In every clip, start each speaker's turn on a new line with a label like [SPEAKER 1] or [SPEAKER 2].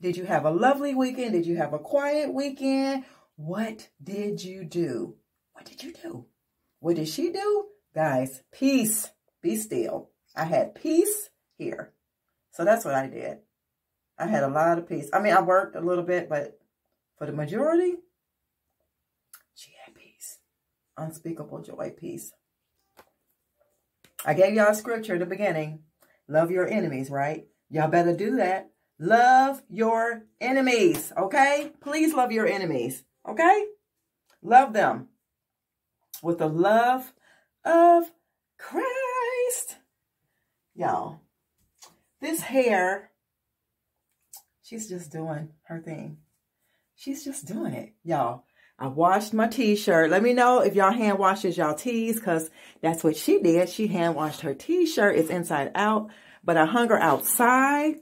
[SPEAKER 1] Did you have a lovely weekend? Did you have a quiet weekend? What did you do? What did you do? What did she do? Guys, peace. Be still. I had peace here. So that's what I did. I had a lot of peace. I mean, I worked a little bit, but for the majority, she had peace. Unspeakable joy, peace. I gave y'all a scripture at the beginning. Love your enemies, right? Y'all better do that. Love your enemies, okay? Please love your enemies, okay? Love them with the love of Christ. Y'all, this hair, she's just doing her thing. She's just doing it, y'all. I washed my t-shirt. Let me know if y'all hand washes y'all tees, because that's what she did. She hand washed her t-shirt. It's inside out, but I hung her outside.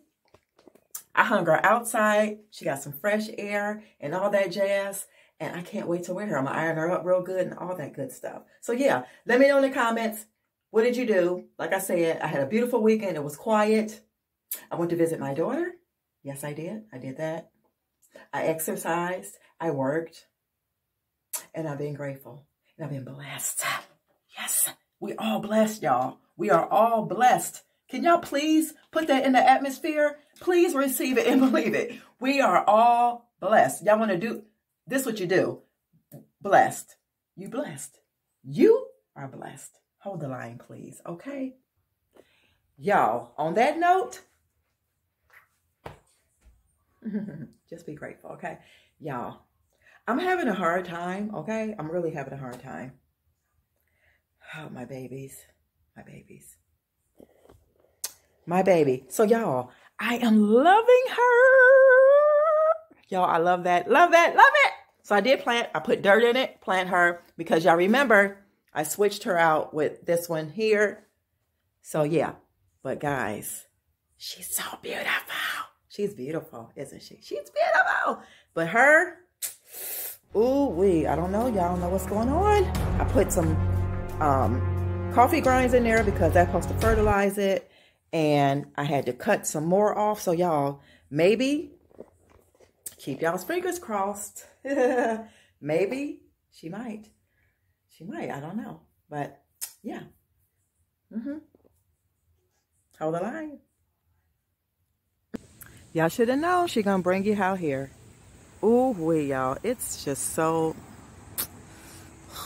[SPEAKER 1] She got some fresh air and all that jazz. And I can't wait to wear her. I'm going to iron her up real good and all that good stuff. So yeah, let me know in the comments. What did you do? Like I said, I had a beautiful weekend. It was quiet. I went to visit my daughter. Yes, I did. I did that. I exercised. I worked. And I've been grateful. And I've been blessed. Yes, we all blessed, y'all. We are all blessed. Can y'all please put that in the atmosphere? Please receive it and believe it. We are all blessed. Y'all want to do this? What you do? Blessed. You blessed. You are blessed. Hold the line, please. Okay. Y'all, on that note, just be grateful. Okay. Y'all, I'm having a hard time. Okay. I'm really having a hard time. Oh, my babies. My babies. My baby. So y'all, I am loving her. Y'all, I love that. Love that. Love it. So I did plant. I put dirt in it. Plant her. Because y'all remember, I switched her out with this one here. So yeah. But guys, she's so beautiful. She's beautiful, isn't she? She's beautiful. But her, ooh wee. I don't know. Y'all know what's going on. I put some coffee grinds in there because that's supposed to fertilize it. And I had to cut some more off. So y'all, maybe, keep y'all's fingers crossed. Maybe she might. She might. I don't know. But yeah. Hold the line. Y'all should have known she gonna bring you out here. Ooh wee, y'all. It's just so,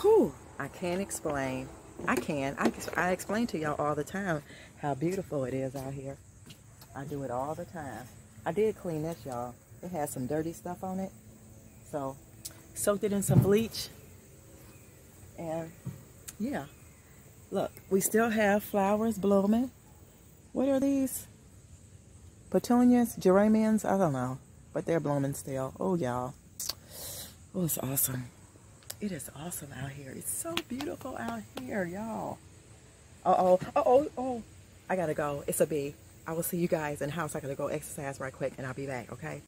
[SPEAKER 1] whew, I can't explain. I can. I explain to y'all all the time how beautiful it is out here. I do it all the time. I did clean this, y'all. It has some dirty stuff on it. So, soaked it in some bleach. And, yeah. Look, we still have flowers blooming. What are these? Petunias? Geraniums? I don't know. But they're blooming still. Oh, y'all. Oh, it's awesome. It is awesome out here. It's so beautiful out here, y'all. Uh-oh. I gotta go. It's a bee. I will see you guys in the house. I gotta go exercise right quick and I'll be back, okay?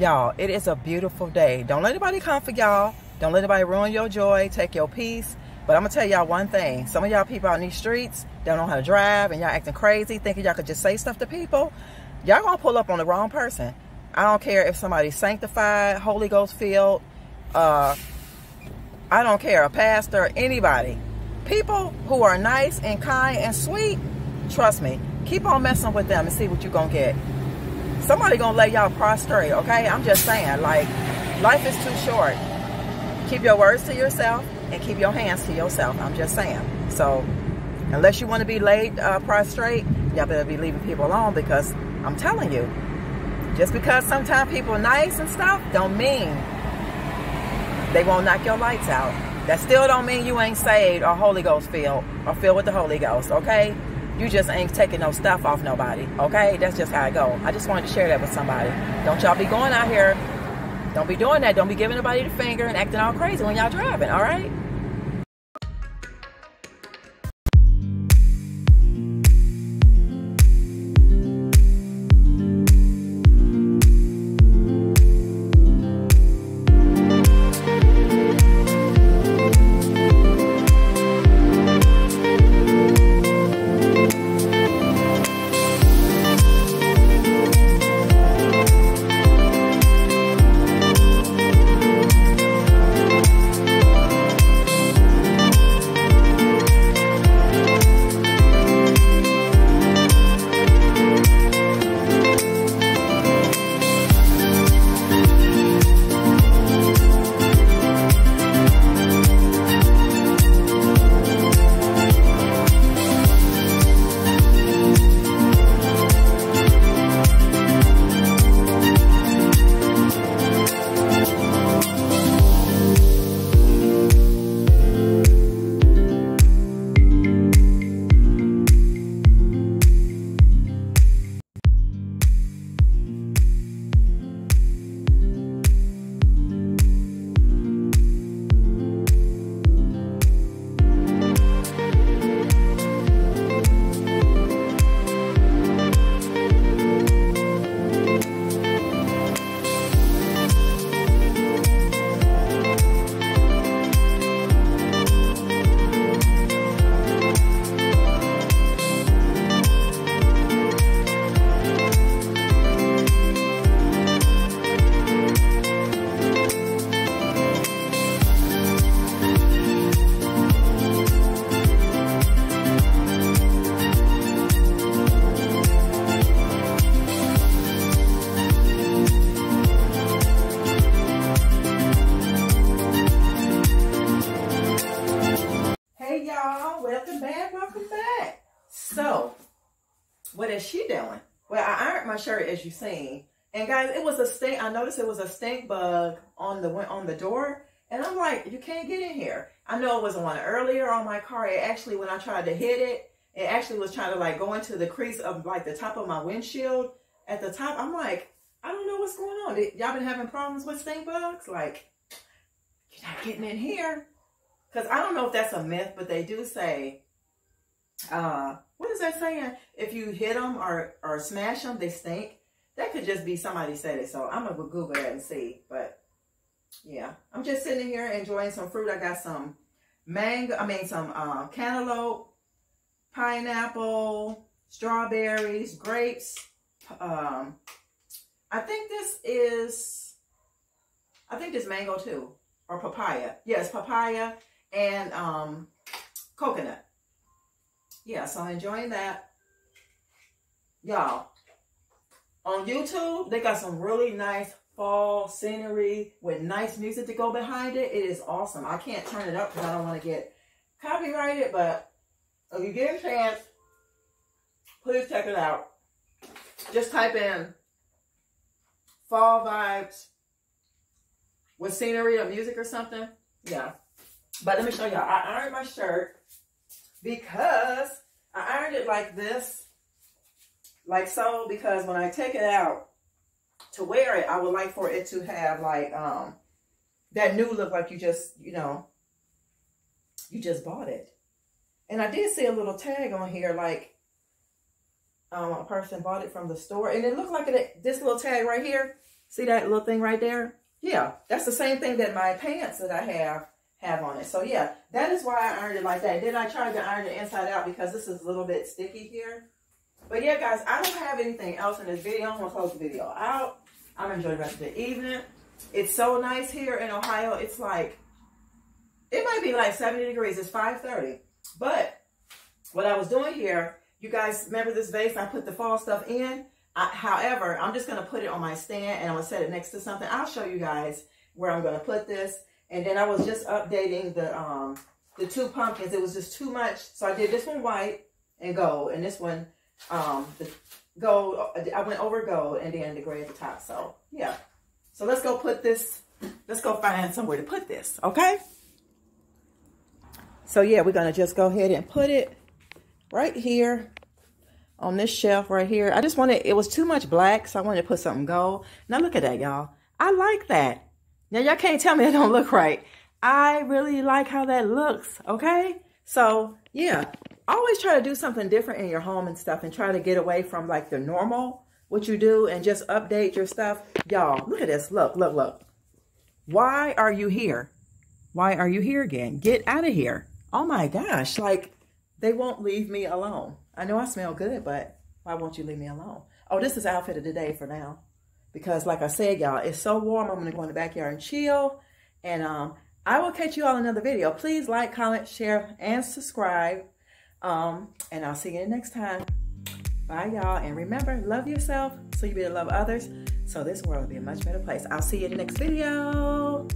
[SPEAKER 1] Y'all, it is a beautiful day. Don't let anybody come for y'all. Don't let anybody ruin your joy, take your peace. But I'm going to tell y'all one thing. Some of y'all people out in these streets don't know how to drive, and y'all acting crazy, thinking y'all could just say stuff to people. Y'all going to pull up on the wrong person. I don't care if somebody's sanctified, Holy Ghost filled, I don't care, a pastor, anybody. People who are nice and kind and sweet, trust me, keep on messing with them and see what you're going to get. Somebody going to lay y'all prostrate, okay? I'm just saying, like, life is too short. Keep your words to yourself and keep your hands to yourself. I'm just saying. So, unless you want to be laid prostrate, y'all better be leaving people alone, because I'm telling you, just because sometimes people are nice and stuff, don't mean they won't knock your lights out. That still don't mean you ain't saved or Holy Ghost filled or filled with the Holy Ghost, okay? You just ain't taking no stuff off nobody, okay? That's just how I go. I just wanted to share that with somebody. Don't y'all be going out here. Don't be doing that. Don't be giving nobody the finger and acting all crazy when y'all driving, all right? So, what is she doing? Well, I ironed my shirt, as you seen. And guys, it was a stink. I noticed it was a stink bug on the door. And I'm like, you can't get in here. I know it was one earlier on my car. It actually, when I tried to hit it, it actually was trying to like go into the crease of like the top of my windshield. At the top, I'm like, I don't know what's going on. Y'all been having problems with stink bugs? Like, you're not getting in here. Because I don't know if that's a myth, but they do say, what is that saying? If you hit them or smash them, they stink. That could just be somebody said it. So I'm going to Google that and see. But yeah, I'm just sitting here enjoying some fruit. I got some some cantaloupe, pineapple, strawberries, grapes. I think this mango too, or papaya. Yes, papaya and coconut. Yeah, so I'm enjoying that. Y'all, on YouTube, they got some really nice fall scenery with nice music to go behind it. It is awesome. I can't turn it up because I don't want to get copyrighted, but if you get a chance, please check it out. Just type in fall vibes with scenery or music or something. Yeah. But let me show y'all. I ironed my shirt because I ironed it like this. Like so, because when I take it out to wear it, I would like for it to have like that new look, like you just bought it. And I did see a little tag on here, like a person bought it from the store, and it looked like this little tag right here. See that little thing right there? Yeah, that's the same thing that my pants that I have on it. So yeah, that is why I ironed it like that. Then I tried to iron it inside out because this is a little bit sticky here. But yeah, guys, I don't have anything else in this video. I'm going to close the video out. I'm going to enjoy the rest of the evening. It's so nice here in Ohio. It's like, it might be like 70 degrees. It's 5:30. But what I was doing here, you guys remember this vase? I put the fall stuff in. However, I'm just going to put it on my stand and I'm going to set it next to something. I'll show you guys where I'm going to put this. And then I was just updating the 2 pumpkins. It was just too much. So I did this one white and gold. And this one, the gold, I went over gold and then the gray at the top. So yeah. So let's go put this, let's go find somewhere to put this. Okay. So yeah, we're going to just go ahead and put it right here on this shelf right here. I just wanted, it was too much black, so I wanted to put something gold. Now look at that, y'all. I like that. Now y'all can't tell me it don't look right. I really like how that looks, okay? So yeah, always try to do something different in your home and stuff and try to get away from like the normal, what you do, and just update your stuff. Y'all, look at this. Look, look, look. Why are you here? Why are you here again? Get out of here. Oh my gosh, like they won't leave me alone. I know I smell good, but why won't you leave me alone? Oh, this is outfit of the day for now. Because like I said, y'all, it's so warm. I'm going to go in the backyard and chill. And I will catch you all in another video. Please like, comment, share, and subscribe. And I'll see you next time. Bye, y'all. And remember, love yourself so you be able to love others. So this world will be a much better place. I'll see you in the next video.